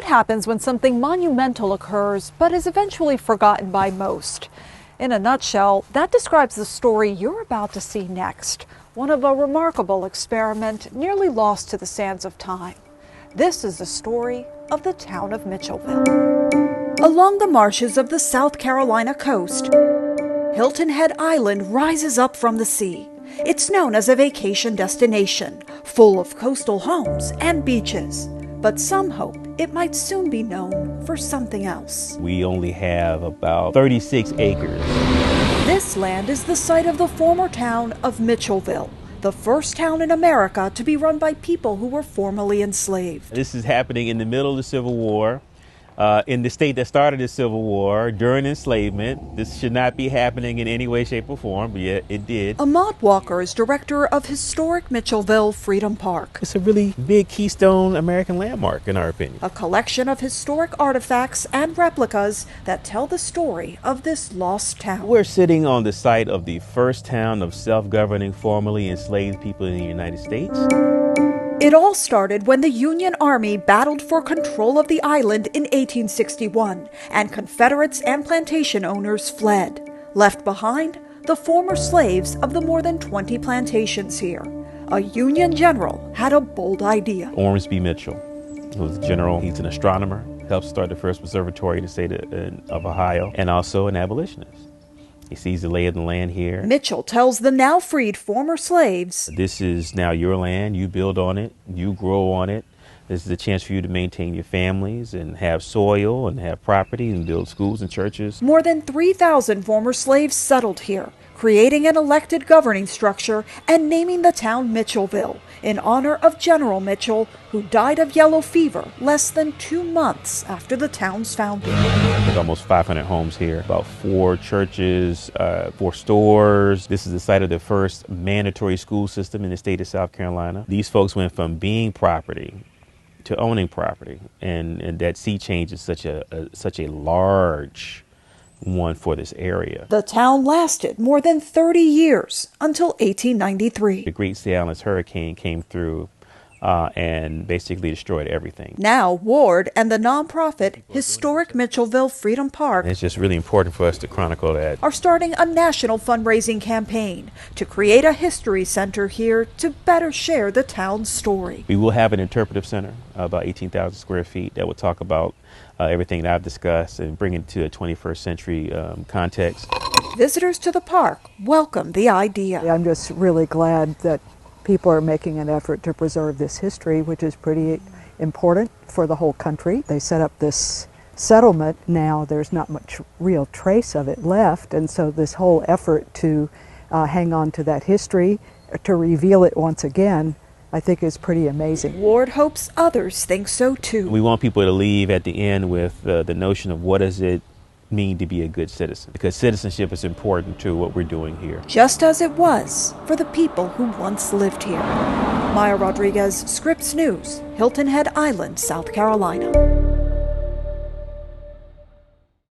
happens when something monumental occurs but is eventually forgotten by most? In a nutshell, that describes the story you're about to see next, one of a remarkable experiment nearly lost to the sands of time. This is the story of the town of Mitchellville. Along the marshes of the South Carolina coast, Hilton Head Island rises up from the sea. It's known as a vacation destination, full of coastal homes and beaches. But some hope it might soon be known for something else. We only have about 36 acres. This land is the site of the former town of Mitchellville, the first town in America to be run by people who were formerly enslaved. This is happening in the middle of the Civil War. In the state that started the Civil War, during enslavement. This should not be happening in any way, shape, or form, but yet it did. Ahmad Walker is director of historic Mitchellville Freedom Park. It's a really big keystone American landmark, in our opinion. A collection of historic artifacts and replicas that tell the story of this lost town. We're sitting on the site of the first town of self-governing, formerly enslaved people in the United States. It all started when the Union Army battled for control of the island in 1861, and Confederates and plantation owners fled. Left behind, the former slaves of the more than 20 plantations here. A Union general had a bold idea. Ormsby Mitchell, who was a general. He's an astronomer, helped start the first observatory in the state of Ohio, and also an abolitionist. He sees the lay of the land here. Mitchell tells the now freed former slaves, "This is now your land. You build on it. You grow on it. This is a chance for you to maintain your families and have soil and have property and build schools and churches." More than 3,000 former slaves settled here, creating an elected governing structure and naming the town Mitchellville in honor of General Mitchell, who died of yellow fever less than 2 months after the town's founding. There's almost 500 homes here, about 4 churches, 4 stores. This is the site of the first mandatory school system in the state of South Carolina. These folks went from being property to owning property, and that sea change is such a large one for this area. The town lasted more than 30 years until 1893. The Great Sea Islands hurricane came through and basically destroyed everything. Now, Ward and the nonprofit Historic Mitchellville Freedom Park It's just really important for us to chronicle that. are starting a national fundraising campaign to create a history center here to better share the town's story. We will have an interpretive center, about 18,000 square feet, that will talk about everything that I've discussed and bring it to a 21st century context. Visitors to the park welcome the idea. I'm just really glad that people are making an effort to preserve this history, which is pretty important for the whole country. They set up this settlement. Now there's not much real trace of it left, and so this whole effort to hang on to that history, to reveal it once again, I think is pretty amazing. Ward hopes others think so too. We want people to leave at the end with the notion of what does it mean to be a good citizen, because citizenship is important to what we're doing here. Just as it was for the people who once lived here. Maya Rodriguez, Scripps News, Hilton Head Island, South Carolina.